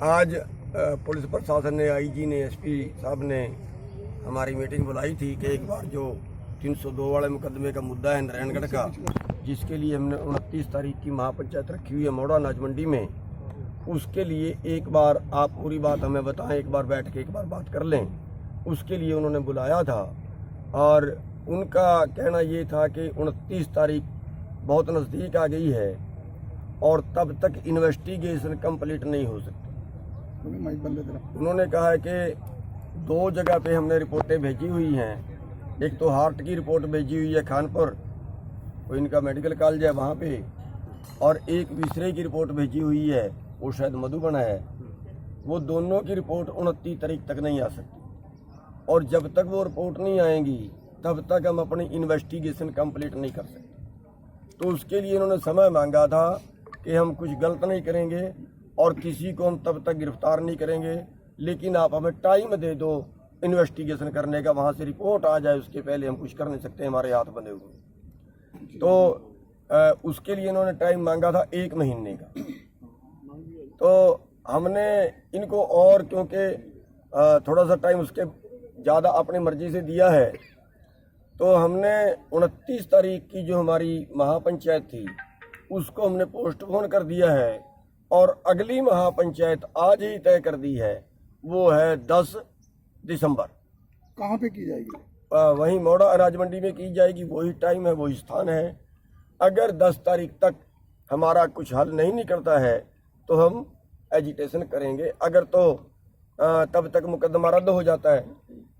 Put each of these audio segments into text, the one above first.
आज पुलिस प्रशासन ने, आईजी ने, एसपी साहब ने हमारी मीटिंग बुलाई थी कि एक बार जो 302 वाले मुकदमे का मुद्दा है नारायणगढ़ का, जिसके लिए हमने 29 तारीख की महापंचायत रखी हुई है मोड़ा अनाज मंडी में, उसके लिए एक बार आप पूरी बात हमें बताएं, एक बार बैठ के एक बार बात कर लें। उसके लिए उन्होंने बुलाया था और उनका कहना ये था कि 29 तारीख बहुत नज़दीक आ गई है और तब तक इन्वेस्टिगेशन कंप्लीट नहीं हो सकती। उन्होंने कहा है कि 2 जगह पे हमने रिपोर्टें भेजी हुई हैं। एक तो हार्ट की रिपोर्ट भेजी हुई है खानपुर, वो इनका मेडिकल कॉलेज है वहाँ पे, और एक विसरे की रिपोर्ट भेजी हुई है, वो शायद मधुबन है। वो दोनों की रिपोर्ट 29 तारीख तक नहीं आ सकती और जब तक वो रिपोर्ट नहीं आएंगी तब तक हम अपनी इन्वेस्टिगेशन कंप्लीट नहीं कर सकते। तो उसके लिए इन्होंने समय मांगा था कि हम कुछ गलत नहीं करेंगे और किसी को हम तब तक गिरफ्तार नहीं करेंगे, लेकिन आप हमें टाइम दे दो इन्वेस्टिगेशन करने का, वहाँ से रिपोर्ट आ जाए उसके पहले हम कुछ कर नहीं सकते, हमारे हाथ बंधे हुए। तो उसके लिए इन्होंने टाइम मांगा था 1 महीने का। तो हमने इनको और क्योंकि थोड़ा सा टाइम उसके ज़्यादा अपनी मर्जी से दिया है, तो हमने 29 तारीख की जो हमारी महापंचायत थी उसको हमने पोस्टपोन कर दिया है और अगली महापंचायत आज ही तय कर दी है, वो है 10 दिसंबर। कहाँ पे की जाएगी? वहीं मोड़ा अनाज मंडी में की जाएगी। वही टाइम है, वही स्थान है। अगर 10 तारीख तक हमारा कुछ हल नहीं निकलता है तो हम एजिटेशन करेंगे। अगर तो तब तक मुकदमा रद्द हो जाता है,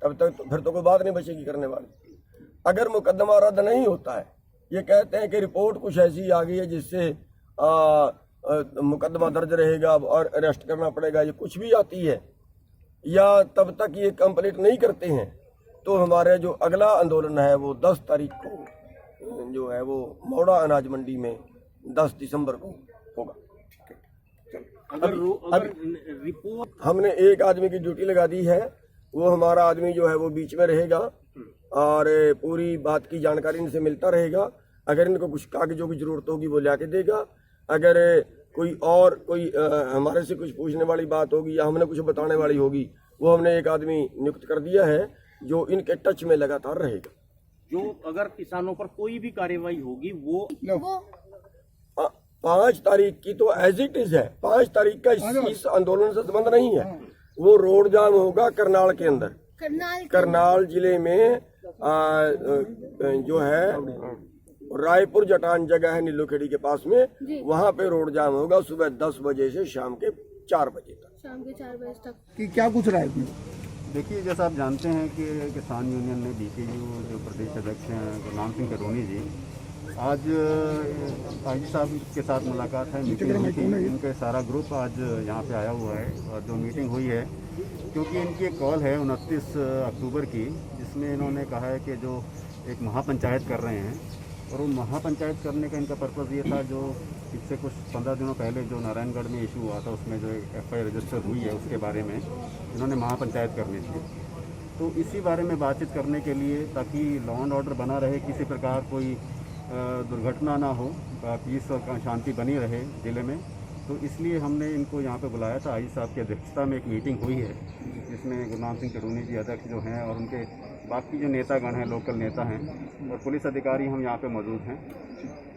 तब तक तो फिर तो कोई बात नहीं बचेगी करने वाली। अगर मुकदमा रद्द नहीं होता है, ये कहते हैं कि रिपोर्ट कुछ ऐसी आ गई है जिससे मुकदमा दर्ज रहेगा और अरेस्ट करना पड़ेगा, ये कुछ भी आती है, या तब तक ये कंप्लीट नहीं करते हैं, तो हमारे जो अगला आंदोलन है वो 10 तारीख को जो है वो मोड़ा अनाज मंडी में 10 दिसंबर को होगा। अगर रिपोर्ट हमने एक आदमी की ड्यूटी लगा दी है, वो हमारा आदमी जो है वो बीच में रहेगा और पूरी बात की जानकारी इनसे मिलता रहेगा। अगर इनको कुछ कागजों की जरूरत होगी वो ला के देगा। अगर कोई हमारे से कुछ पूछने वाली बात होगी या हमने कुछ बताने वाली होगी, वो हमने एक आदमी नियुक्त कर दिया है जो इनके टच में लगातार रहेगा। जो अगर किसानों पर कोई भी कार्रवाई होगी वो 5 तारीख की तो एज इट इज है। 5 तारीख का इस आंदोलन से संबंध नहीं है। वो रोड जाम होगा करनाल के अंदर, करनाल जिले में जो है रायपुर जटान जगह है नीलो खेड़ी के पास में, वहाँ पे रोड जाम होगा सुबह 10 बजे से शाम के 4 बजे तक। शाम के 4 बजे तक कि क्या कुछ रहा है? देखिए, जैसा आप जानते हैं कि किसान यूनियन ने बीकेयू जो प्रदेश अध्यक्ष हैं गुरनाम सिंह करोनी जी, आज आईजी साहब के साथ मुलाकात है, मीटिंग हुई थी। इनका सारा ग्रुप आज यहाँ पे आया हुआ है और जो मीटिंग हुई है, क्योंकि इनकी एक कॉल है 29 अक्टूबर की, जिसमें इन्होंने कहा है कि जो एक महापंचायत कर रहे हैं, और वो महापंचायत करने का इनका पर्पज़ ये था, जो इससे कुछ 15 दिनों पहले जो नारायणगढ़ में इशू हुआ था उसमें जो FIR रजिस्टर हुई है उसके बारे में इन्होंने महापंचायत करनी थी। तो इसी बारे में बातचीत करने के लिए, ताकि लॉ एंड ऑर्डर बना रहे, किसी प्रकार कोई दुर्घटना ना हो, पीस और शांति बनी रहे ज़िले में, तो इसलिए हमने इनको यहाँ पे बुलाया था। आई साहब की अध्यक्षता में एक मीटिंग हुई है जिसमें गुरनाम सिंह करोनी जी अध्यक्ष जो हैं और उनके बाकी जो नेतागण हैं, लोकल नेता हैं और पुलिस अधिकारी हम यहाँ पे मौजूद हैं।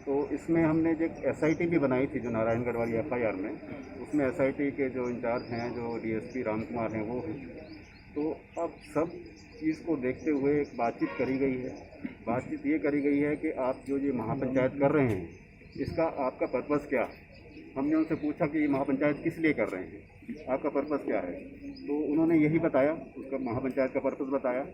तो इसमें हमने जो SIT भी बनाई थी जो नारायणगढ़ वाली FIR में, उसमें SIT के जो इंचार्ज हैं, जो DSP राम कुमार हैं, वो हैं। तो अब सब चीज़ को देखते हुए एक बातचीत करी गई है। बातचीत ये करी गई है कि आप जो ये महापंचायत कर रहे हैं, इसका आपका पर्पज़ क्या है। हमने उनसे पूछा कि ये महापंचायत किस लिए कर रहे हैं, आपका पर्पज़ क्या है, तो उन्होंने यही बताया, उसका महापंचायत का पर्पज़ बताया।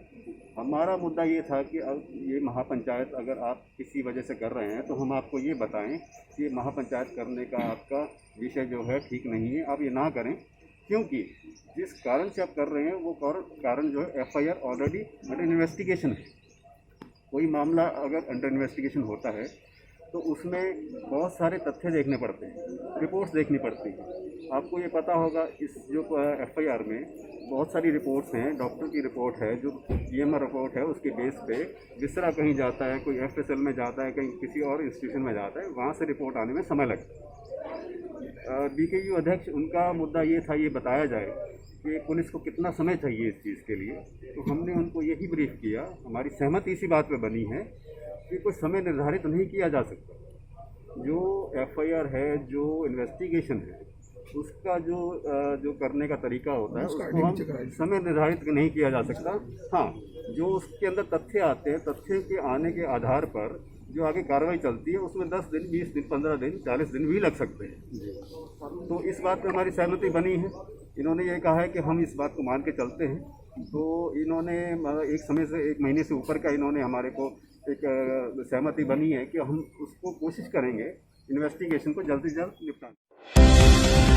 हमारा मुद्दा ये था कि अब ये महापंचायत अगर आप किसी वजह से कर रहे हैं तो हम आपको ये बताएं कि महापंचायत करने का आपका विषय जो है ठीक नहीं है, आप ये ना करें, क्योंकि जिस कारण से आप कर रहे हैं वो कारण जो है FIR ऑलरेडी अंडर इन्वेस्टिगेशन है। कोई मामला अगर अंडर इन्वेस्टिगेशन होता है तो उसमें बहुत सारे तथ्य देखने पड़ते हैं, रिपोर्ट्स देखनी पड़ती हैं। आपको ये पता होगा इस जो FIR में बहुत सारी रिपोर्ट्स हैं, डॉक्टर की रिपोर्ट है, जो EMR रिपोर्ट है, उसके बेस पे विसरा कहीं जाता है, कोई FSL में जाता है, कहीं किसी और इंस्टीट्यूशन में जाता है, वहाँ से रिपोर्ट आने में समय लगता है। बीकेयू अध्यक्ष उनका मुद्दा ये था, ये बताया जाए कि पुलिस को कितना समय चाहिए इस चीज़ के लिए। तो हमने उनको यही ब्रीफ किया, हमारी सहमति इसी बात पे बनी है कि कोई समय निर्धारित नहीं किया जा सकता। जो एफआईआर है, जो इन्वेस्टिगेशन है, उसका जो करने का तरीका होता है उसको हम समय निर्धारित नहीं किया जा सकता। हाँ, जो उसके अंदर तथ्य आते हैं, तथ्य के आने के आधार पर जो आगे कार्रवाई चलती है उसमें 10 दिन, 20 दिन, 15 दिन, 40 दिन भी लग सकते हैं। तो इस बात पे हमारी सहमति बनी है। इन्होंने ये कहा है कि हम इस बात को मान के चलते हैं। तो इन्होंने एक महीने से ऊपर का इन्होंने हमारे को एक सहमति बनी है कि हम उसको कोशिश करेंगे इन्वेस्टिगेशन को जल्द से जल्द निपटाने।